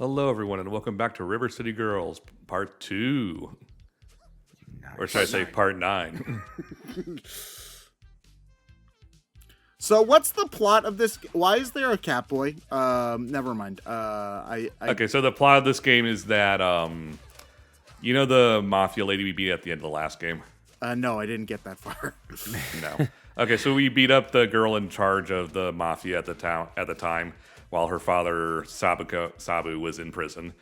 Hello, everyone, and welcome back to River City Girls, Part 2. Nice. Or should I say Part 9? So what's the plot of this? Why is there a Catboy? Never mind. Okay, so the plot of this game is that, you know the mafia lady we beat at the end of the last game? No, I didn't get that far. No. Okay, so we beat up the girl in charge of the mafia at the time, while her father, Sabu, was in prison.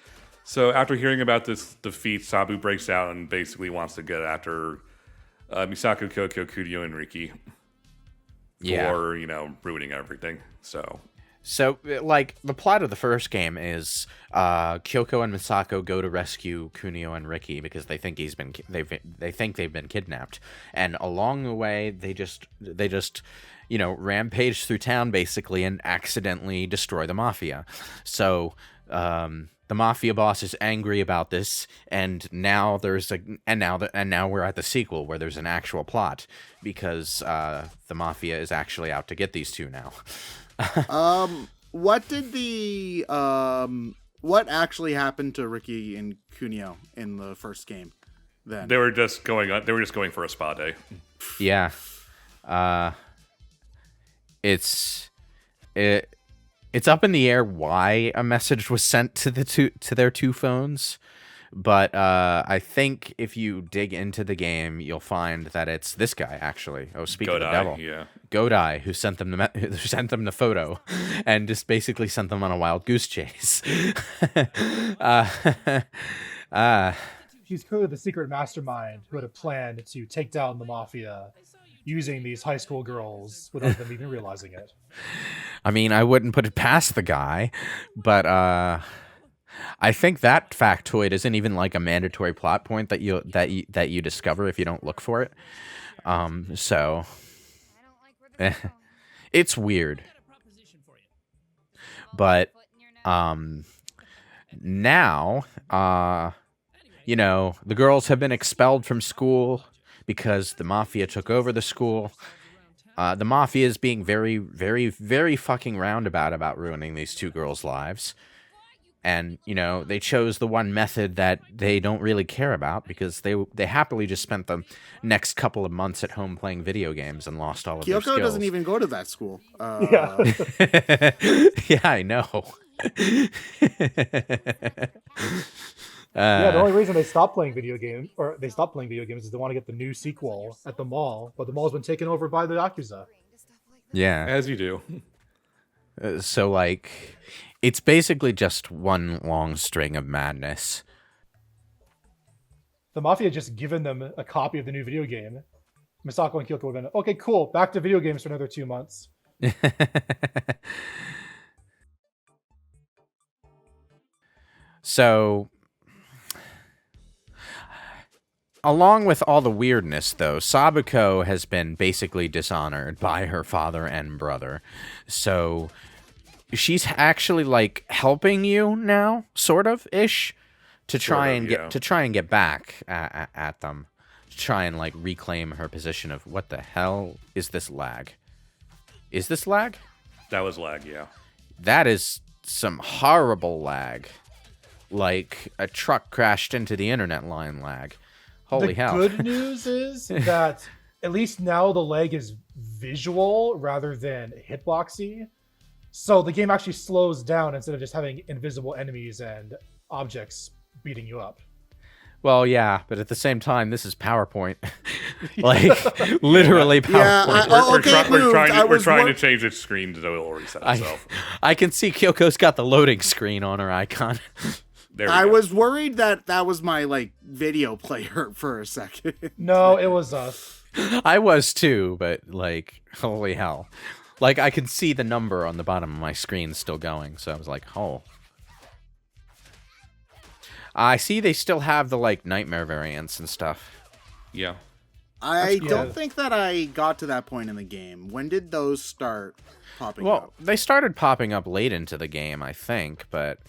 So after hearing about this defeat, Sabu breaks out and basically wants to get after Misako, Kyoko, Kunio, and Riki for, ruining everything. So, like, the plot of the first game is Kyoko and Misako go to rescue Kunio and Riki because they think they've been kidnapped, and along the way they just rampage through town basically and accidentally destroy the mafia. So the mafia boss is angry about this, and now now we're at the sequel where there's an actual plot because the mafia is actually out to get these two now. What did what actually happened to Riki and Kunio in the first game? Then they were just going for a spa day. Yeah. It's up in the air why a message was sent to their two phones, but I think if you dig into the game, you'll find that it's this guy actually. Oh, speak of the devil, yeah, Godai, who sent them the photo, and just basically sent them on a wild goose chase. He's clearly the secret mastermind who had a plan to take down the mafia using these high school girls without them even realizing it. I mean, I wouldn't put it past the guy, but I think that factoid isn't even like a mandatory plot point that you discover if you don't look for it. So it's weird. But now the girls have been expelled from school because the mafia took over the school. The mafia is being very, very, very fucking roundabout about ruining these two girls' lives. And, they chose the one method that they don't really care about because they happily just spent the next couple of months at home playing video games and lost all of their skills. Kyoko doesn't even go to that school. Yeah. Yeah, I know. The only reason they stopped playing video games is they want to get the new sequel at the mall, but the mall's been taken over by the Yakuza. Yeah. As you do. So, it's basically just one long string of madness. The mafia had just given them a copy of the new video game. Misako and Kyoko would have been, okay, cool, back to video games for another 2 months. So, along with all the weirdness, though, Sabuko has been basically dishonored by her father and brother. So she's actually helping you now, sort of ish, to try and get back at them, to try and reclaim her position of what the hell is this lag? Is this lag? That was lag, yeah. That is some horrible lag. Like a truck crashed into the internet line lag. Holy hell. The good news is that at least now the lag is visual rather than hitboxy. So the game actually slows down instead of just having invisible enemies and objects beating you up. Well, yeah, but at the same time, this is PowerPoint. Literally PowerPoint. Yeah, we're trying to change its screen so it'll reset itself. I can see Kyoko's got the loading screen on her icon. I was worried that was my video player for a second. No, it was us. I was too, but holy hell. I can see the number on the bottom of my screen still going, so I was like, oh. I see they still have the nightmare variants and stuff. Yeah. I don't think that I got to that point in the game. When did those start popping up? Well, they started popping up late into the game, I think, but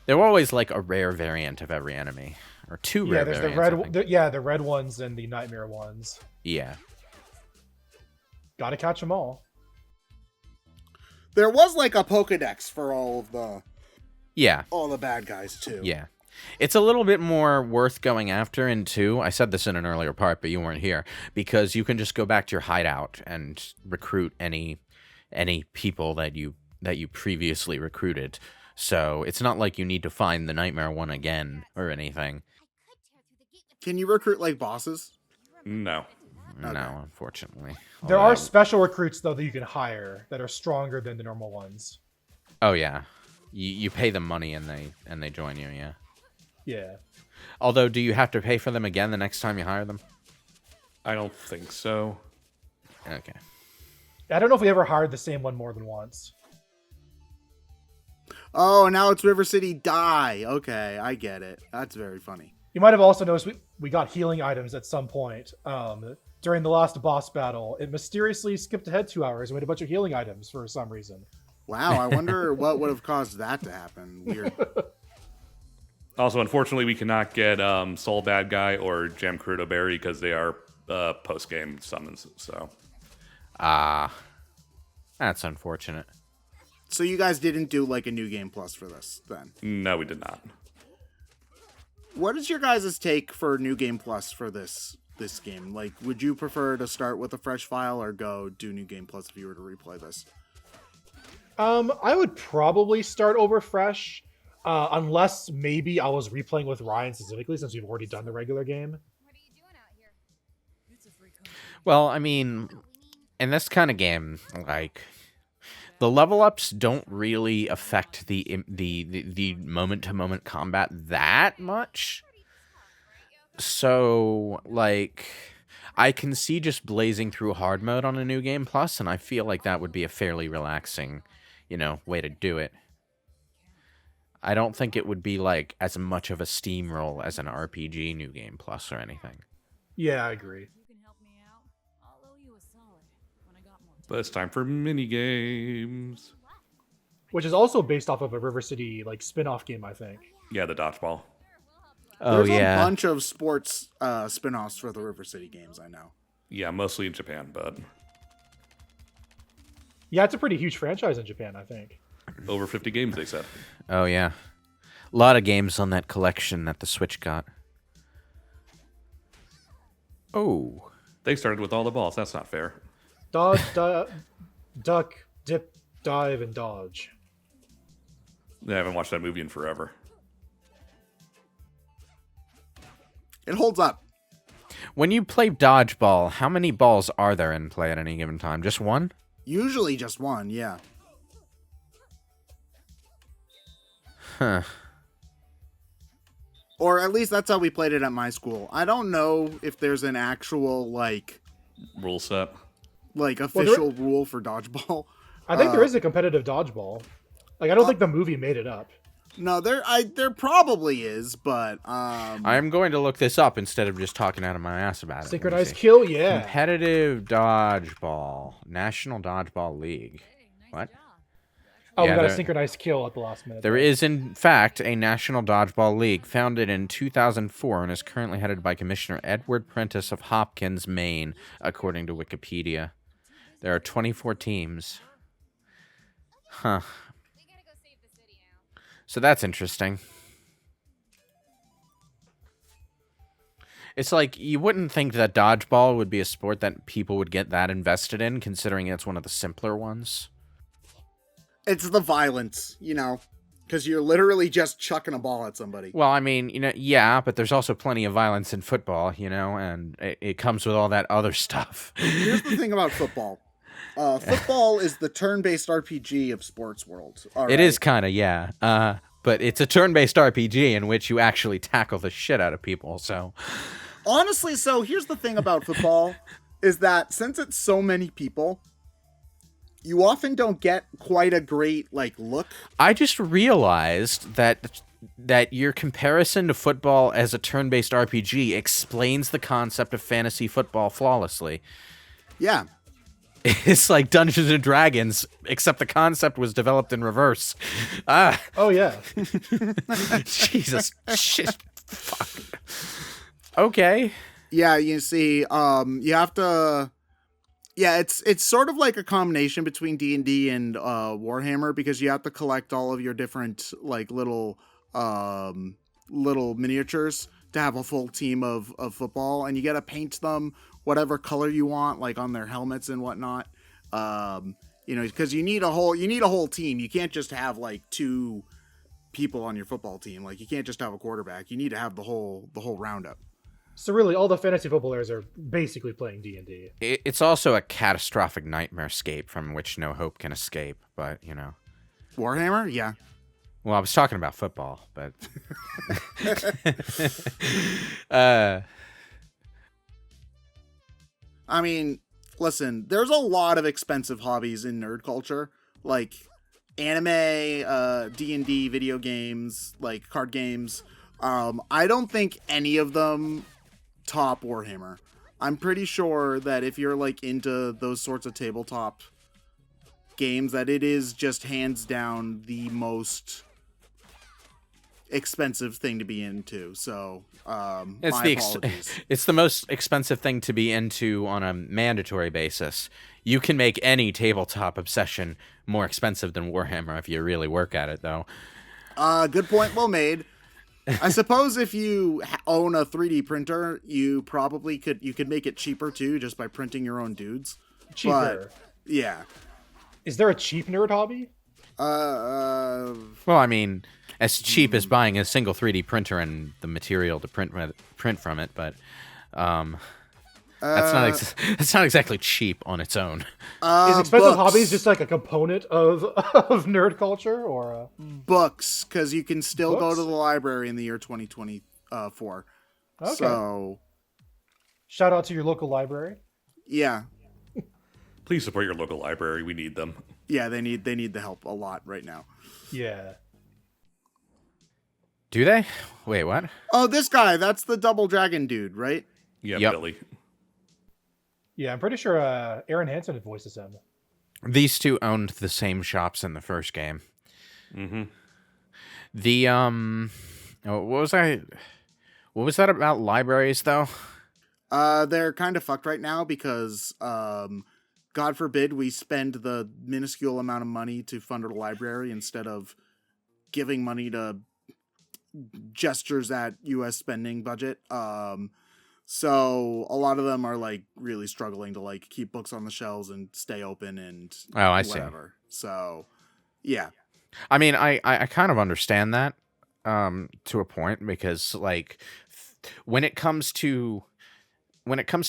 there were always a rare variant of every enemy. Or two rare variants. The red ones and the nightmare ones. Yeah. Gotta catch them all. There was a Pokedex for all of the Yeah. all the bad guys too. Yeah. It's a little bit more worth going after in 2. I said this in an earlier part, but you weren't here, because you can just go back to your hideout and recruit any people that you previously recruited. So it's not like you need to find the Nightmare one again or anything. Can you recruit like bosses? No. No, Okay. unfortunately. There are special recruits though that you can hire that are stronger than the normal ones. Oh yeah. You pay them money and they join you, yeah. Yeah. Although, do you have to pay for them again the next time you hire them? I don't think so. Okay. I don't know if we ever hired the same one more than once. Oh, now it's River City Die. Okay, I get it. That's very funny. You might have also noticed we got healing items at some point. During the last boss battle, it mysteriously skipped ahead 2 hours and we had a bunch of healing items for some reason. Wow, I wonder what would have caused that to happen. Weird. Also, unfortunately, we cannot get Soul Bad Guy or Jam Crudo Berry because they are post-game summons. So, That's unfortunate. So you guys didn't do like a new game plus for this then? no, we did not. What is your guys' take for new game plus for this game? Like, would you prefer to start with a fresh file or go do new game plus if you were to replay this? I would probably start over fresh, unless maybe I was replaying with Ryan specifically since we've already done the regular game. Well, I mean, in this kind of game, like, the level ups don't really affect the moment-to-moment combat that much. So, like, I can see just blazing through hard mode on a new game plus, and I feel like that would be a fairly relaxing, way to do it. I don't think it would be, like, as much of a steamroll as an RPG new game plus or anything. Yeah, I agree. But it's time for mini games. Which is also based off of a River City like spin-off game, I think. Yeah, the dodgeball. Oh, There's yeah. a bunch of sports spin-offs for the River City games, I know. Yeah, mostly in Japan, but Yeah, it's a pretty huge franchise in Japan, I think. over 50 games, they said. Oh, yeah. A lot of games on that collection that the Switch got. Oh. They started with all the balls. That's not fair. Dodge, duck, dip, dive, and dodge. I haven't watched that movie in forever. It holds up. When you play dodgeball, how many balls are there in play at any given time? Just one? Usually just one, yeah. Huh. Or at least that's how we played it at my school. I don't know if there's an actual, Rule set. official rule for dodgeball. I think there is a competitive dodgeball. Like, I don't think the movie made it up. No, there probably is, but I'm going to look this up instead of just talking out of my ass about it. Let me Synchronized see. kill, yeah. Competitive dodgeball. National Dodgeball League. What? Oh, Yeah, we got a there- synchronized kill at the last minute. There is, in fact, a National Dodgeball League founded in 2004 and is currently headed by Commissioner Edward Prentice of Hopkins, Maine, according to Wikipedia. There are 24 teams. Huh. So that's interesting. It's like, you wouldn't think that dodgeball would be a sport that people would get that invested in, considering it's one of the simpler ones. it's the violence, because you're literally just chucking a ball at somebody. Well, I mean, yeah, but there's also plenty of violence in football, and it comes with all that other stuff. Here's the thing about football. Football is the turn-based RPG of sports world. All It right? is kind of, yeah. But it's a turn-based RPG in which you actually tackle the shit out of people, so... Honestly, so here's the thing about football, is that since it's so many people, you often don't get quite a great, look. I just realized that your comparison to football as a turn-based RPG explains the concept of fantasy football flawlessly. Yeah. It's like Dungeons and Dragons, except the concept was developed in reverse. Oh, yeah. Jesus. Shit. Fuck. Okay. Yeah, you see, you have to... Yeah, it's sort of like a combination between D&D and Warhammer, because you have to collect all of your different like little miniatures to have a full team of football, and you got to paint them whatever color you want, like on their helmets and whatnot. Because you need a whole team. You can't just have like 2 people on your football team. Like you can't just have a quarterback. You need to have the whole roundup. So really, all the fantasy football players are basically playing D&D. It's also a catastrophic nightmare scape from which no hope can escape, but, Warhammer? Yeah. Well, I was talking about football, but... I mean, listen, there's a lot of expensive hobbies in nerd culture, like anime, D&D, video games, like card games. I don't think any of them top Warhammer. I'm pretty sure that if you're like into those sorts of tabletop games, that it is just hands down the most expensive thing to be into. So apologies. It's the most expensive thing to be into on a mandatory basis. You can make any tabletop obsession more expensive than Warhammer if you really work at it, though. Good point, well made. I suppose if you own a 3D printer, you probably could make it cheaper too, just by printing your own dudes. Cheaper. But, yeah. Is there a cheap nerd hobby? Well, I mean, as cheap as buying a single 3D printer and the material to print from it, but that's not exactly cheap on its own. Is expensive books. hobbies just like a component of nerd culture, or Books, because you can still go Books? to the library in the year 2024. Okay. So, shout out to your local library? yeah. Please support your local library. We need them. Yeah, they need the help a lot right now. Yeah. Do they? Wait, what? Oh, this guy, that's the Double Dragon dude, right? Yeah, Yep. Billy. Yeah, I'm pretty sure Aaron Hansen voices him. These two owned the same shops in the first game. Mm-hmm. The what was that about libraries though? They're kind of fucked right now because, God forbid we spend the minuscule amount of money to fund a library instead of giving money to gestures at U.S. spending budget. So a lot of them are like really struggling to like keep books on the shelves and stay open and I see. whatever. So, yeah. I mean, I kind of understand that to a point, because like when it comes to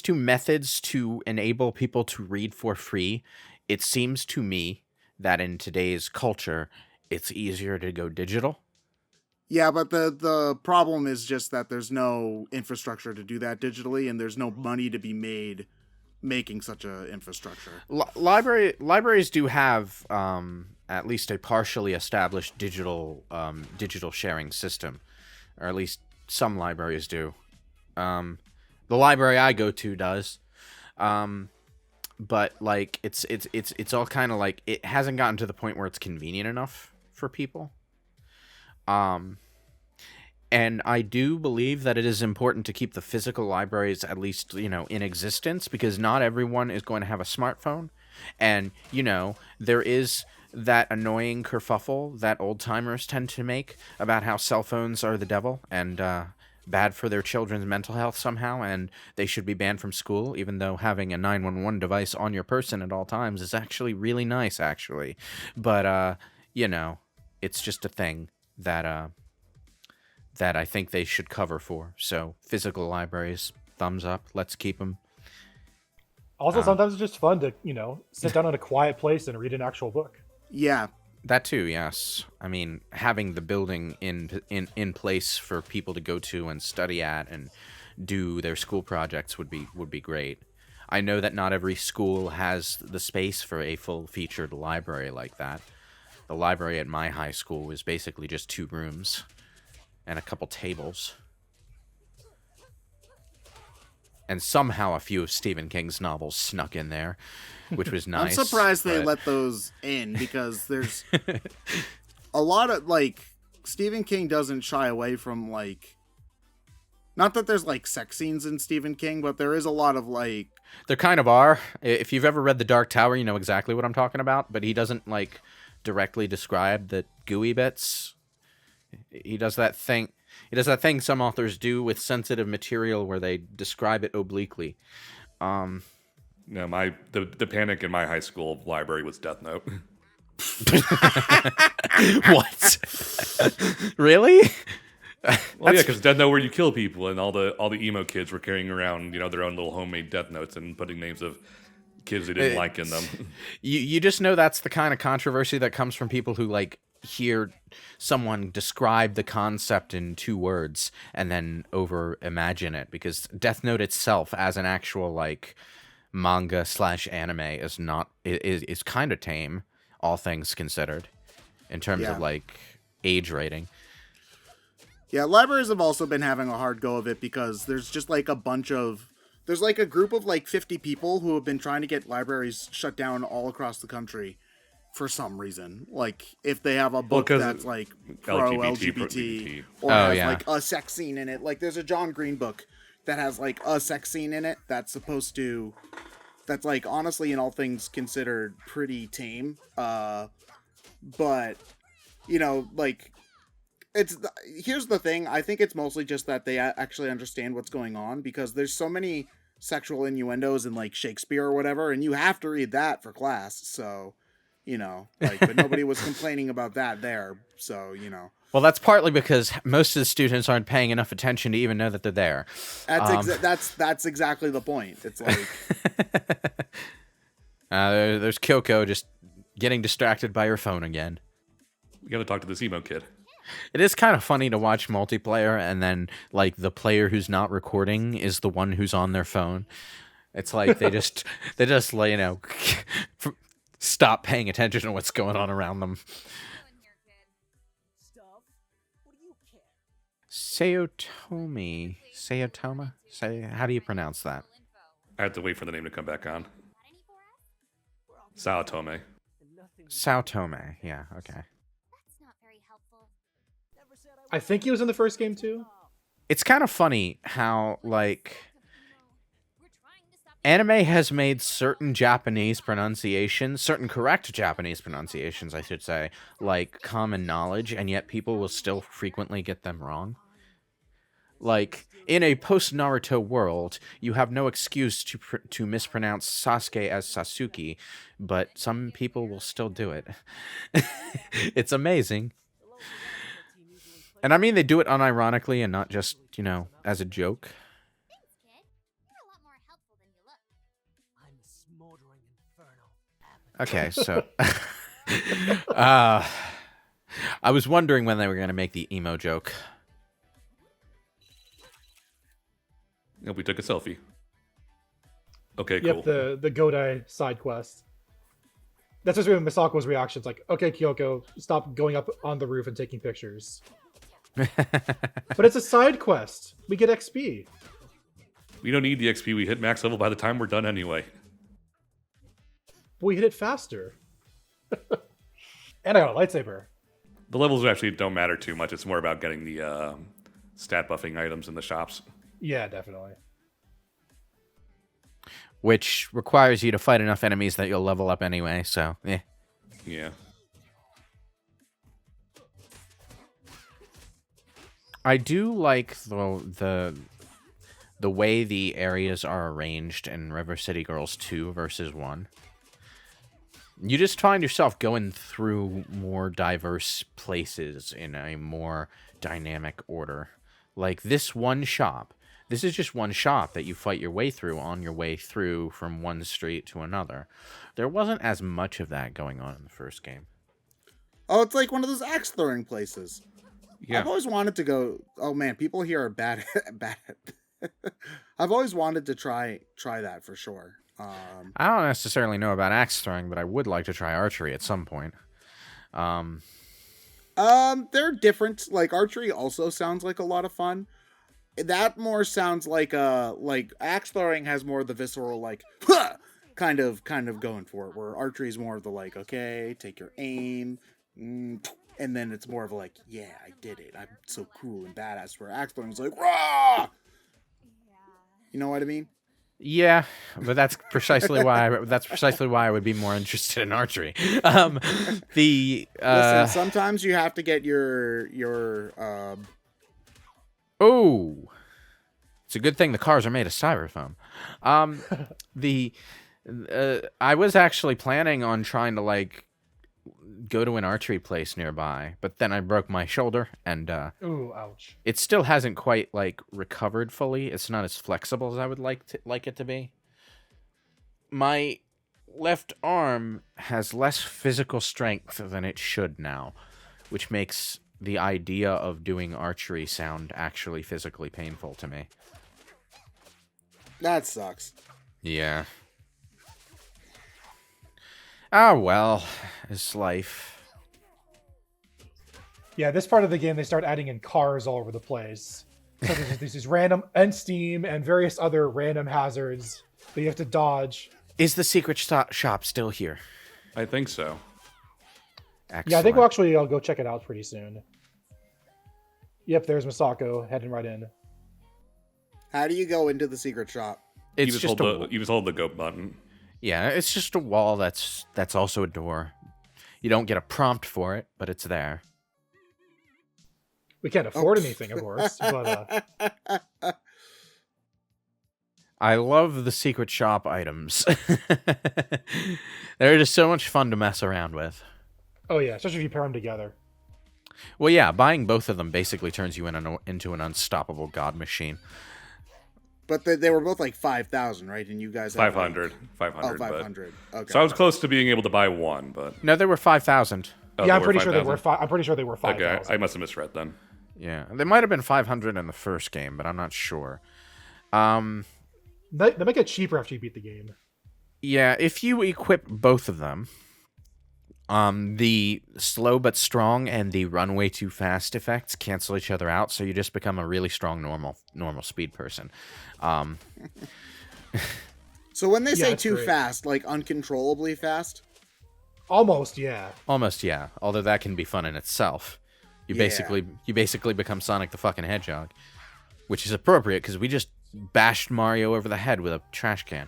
methods to enable people to read for free, it seems to me that in today's culture, it's easier to go digital. Yeah, but the problem is just that there's no infrastructure to do that digitally, and there's no money to be made making such a infrastructure. Libraries do have at least a partially established digital sharing system, or at least some libraries do. The library I go to does, but like it's all kind of like, it hasn't gotten to the point where it's convenient enough for people. And I do believe that it is important to keep the physical libraries at least, in existence, because not everyone is going to have a smartphone. And, there is that annoying kerfuffle that old timers tend to make about how cell phones are the devil and bad for their children's mental health somehow, and they should be banned from school, even though having a 911 device on your person at all times is actually really nice, actually. But, it's just a thing that I think they should cover for. So physical libraries, thumbs up. Let's keep them. Also, sometimes it's just fun to, sit down in a quiet place and read an actual book. Yeah. That too, yes. I mean, having the building in place for people to go to and study at and do their school projects would be great. I know that not every school has the space for a full-featured library like that. The library at my high school was basically just 2 rooms and a couple tables. And somehow a few of Stephen King's novels snuck in there, which was nice. I'm surprised they but- let those in, because there's a lot of, like, Stephen King doesn't shy away from, like, Not that there's like sex scenes in Stephen King, but there is a lot of like. There kind of are. If you've ever read The Dark Tower, you know exactly what I'm talking about. But he doesn't like directly describe the gooey bits. He does that thing. He does that thing some authors do with sensitive material where they describe it obliquely. No, the panic in my high school library was Death Note. What? Really? Well, yeah, because Death Note where you kill people, and all the emo kids were carrying around, their own little homemade Death Notes and putting names of kids they didn't like in them. You just know that's the kind of controversy that comes from people who like hear someone describe the concept in 2 words and then over imagine it, because Death Note itself as an actual like manga/anime is kind of tame, all things considered, in terms of like age rating. Yeah, libraries have also been having a hard go of it because there's just like there's like a group of like 50 people who have been trying to get libraries shut down all across the country for some reason. Like if they have a book that's like pro-LGBT or has like a sex scene in it. Like there's a John Green book that has like a sex scene in it that's like honestly in all things considered pretty tame. But like here's the thing. I think it's mostly just that they actually understand what's going on, because there's so many sexual innuendos in like Shakespeare or whatever, and you have to read that for class. So, but nobody was complaining about that there. So, Well, that's partly because most of the students aren't paying enough attention to even know that they're there. That's exactly the point. It's like there's Kyoko just getting distracted by her phone again. We got to talk to this emo kid. It is kind of funny to watch multiplayer and then like the player who's not recording is the one who's on their phone. It's like they just stop paying attention to what's going on around them. Sayotoma? How do you pronounce that? I have to wait for the name to come back on. Saotome. Saotome, yeah, okay. I think he was in the first game too. It's kind of funny how, like, anime has made certain correct Japanese pronunciations, I should say, like common knowledge, and yet people will still frequently get them wrong. Like, in a post-Naruto world, you have no excuse to mispronounce Sasuke as Sasuke, but some people will still do it. It's amazing. And I mean, they do it unironically and not just, as a joke. Okay, so I was wondering when they were going to make the emo joke. We took a selfie. Okay, cool. Yep, the Godai side quest. That's just Misako's reactions, like, okay, Kyoko, stop going up on the roof and taking pictures. But it's a side quest. We get XP. We don't need the XP. We hit max level by the time we're done anyway. But we hit it faster. And I got a lightsaber. The levels actually don't matter too much. It's more about getting the stat buffing items in the shops. Yeah, definitely. Which requires you to fight enough enemies that you'll level up anyway, so, yeah. Yeah. I do like the way the areas are arranged in River City Girls 2 versus 1. You just find yourself going through more diverse places in a more dynamic order. Like this is just one shop that you fight your way through on your way through from one street to another. There wasn't as much of that going on in the first game. Oh, it's like one of those axe throwing places. Yeah. I've always wanted to go. Oh man, people here are bad. I've always wanted to try that for sure. I don't necessarily know about axe throwing, but I would like to try archery at some point. They're different. Like archery also sounds like a lot of fun. That more sounds like axe throwing has more of the visceral like kind of going for it. Where archery is more of the like, okay, take your aim. And then it's more of like, yeah, I did it. I'm so cool and badass. Where axe throwing is like, rah! You know what I mean? Yeah, but that's precisely why I would be more interested in archery. Listen, sometimes you have to get your oh, it's a good thing the cars are made of styrofoam. I was actually planning on trying to like go to an archery place nearby, but then I broke my shoulder and Ooh, ouch. it still hasn't quite like recovered fully. It's not as flexible as I would like it to be. My left arm has less physical strength than it should now, which makes the idea of doing archery sound actually physically painful to me. That sucks. Yeah. Ah, well, it's life. Yeah, this part of the game, they start adding in cars all over the place. So there's these random, and steam, and various other random hazards that you have to dodge. Is the secret shop still here? I think so. Excellent. Yeah, I think I'll go check it out pretty soon. Yep, there's Misako heading right in. How do you go into the secret shop? It's you just hold the go button. Yeah, it's just a wall that's also a door. You don't get a prompt for it, but it's there. We can't afford anything, of course, but I love the secret shop items. They're just so much fun to mess around with. oh yeah, especially if you pair them together. Well, yeah, buying both of them basically turns you into an unstoppable god machine. But they were both like 5,000, right? And you guys had 500. Like... 500. Oh, 500. Okay. So I was close to being able to buy one, but... No, they were 5,000. Oh, Yeah, I'm pretty sure they were 5,000. Okay, I must have misread then. Yeah, they might have been 500 in the first game, but I'm not sure. They make it cheaper after you beat the game. Yeah, if you equip both of them, the slow but strong and the run way too fast effects cancel each other out, so you just become a really strong normal speed person. So when they say too great. fast, like uncontrollably fast? Almost, yeah. Almost, yeah. Although that can be fun in itself. You basically become Sonic the fucking Hedgehog, which is appropriate because we just bashed Mario over the head with a trash can.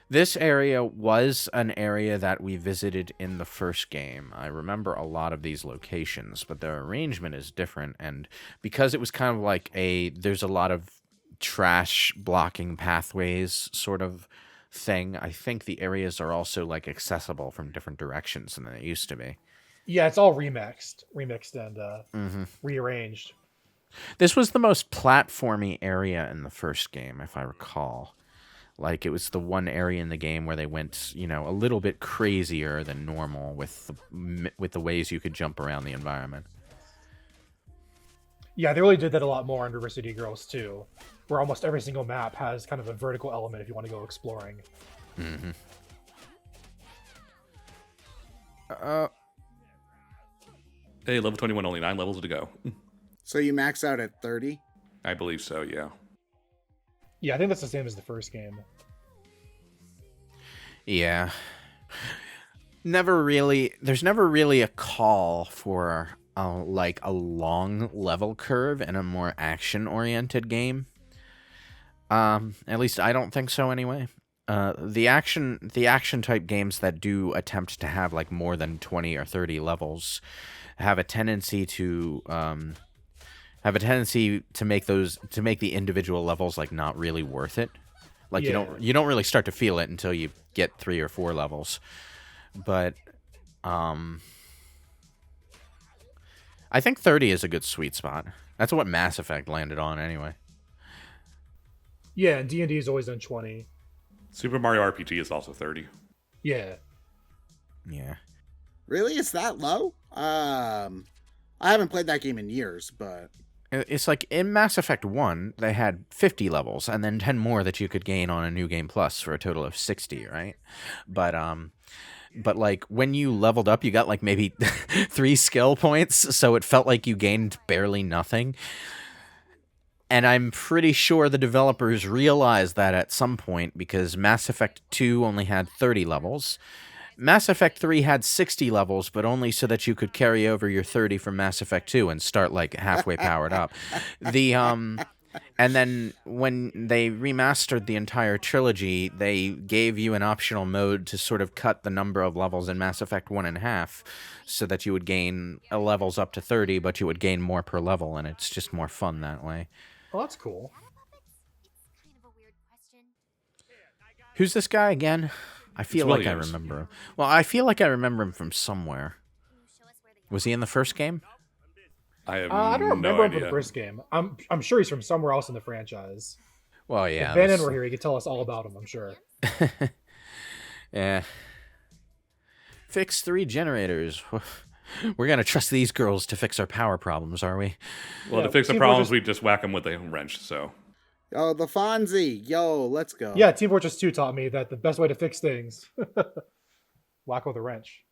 This area was an area that we visited in the first game. I remember a lot of these locations, but their arrangement is different. And because it was kind of like there's a lot of trash blocking pathways sort of thing, I think the areas are also like accessible from different directions than they used to be. Yeah, it's all remixed and rearranged. This was the most platformy area in the first game, if I recall. Like, it was the one area in the game where they went, a little bit crazier than normal with the ways you could jump around the environment. Yeah, they really did that a lot more in River City Girls, too, where almost every single map has kind of a vertical element if you want to go exploring. Mm-hmm. Hey, level 21, only 9 levels to go. So you max out at 30? I believe so, yeah. Yeah, I think that's the same as the first game. Yeah. There's never really a call for a long level curve in a more action-oriented game. At least I don't think so anyway. The action type games that do attempt to have like more than 20 or 30 levels have a tendency to make the individual levels like not really worth it. Like Yeah. you don't really start to feel it until you get 3 or 4 levels. But I think 30 is a good sweet spot. That's what Mass Effect landed on anyway. Yeah, and D&D has always done 20. Super Mario RPG is also 30. Yeah. Yeah. Really? It's that low? I haven't played that game in years, but... It's like in Mass Effect 1, they had 50 levels and then 10 more that you could gain on a New Game Plus for a total of 60, right? But like when you leveled up, you got like maybe 3 skill points, so it felt like you gained barely nothing. And I'm pretty sure the developers realized that at some point because Mass Effect 2 only had 30 levels Mass Effect 3 had 60 levels, but only so that you could carry over your 30 from Mass Effect 2 and start like halfway powered up. And then when they remastered the entire trilogy, they gave you an optional mode to sort of cut the number of levels in Mass Effect 1 in half so that you would gain levels up to 30, but you would gain more per level, and it's just more fun that way. Oh, that's cool. Who's this guy again? I feel like I remember him. Well, I feel like I remember him from somewhere. Was he in the first game? I have I don't no remember him idea. from the first game. I'm sure he's from somewhere else in the franchise. Well, yeah. If Bannon were here, he could tell us all about him, I'm sure. Yeah. Fix 3 generators. We're going to trust these girls to fix our power problems, are we? Well, Yeah, to fix the Team problems, Fortress- we just whack them with a wrench, so. Oh, the Fonzie. Yo, let's go. Yeah, Team Fortress 2 taught me that the best way to fix things, whack with a wrench.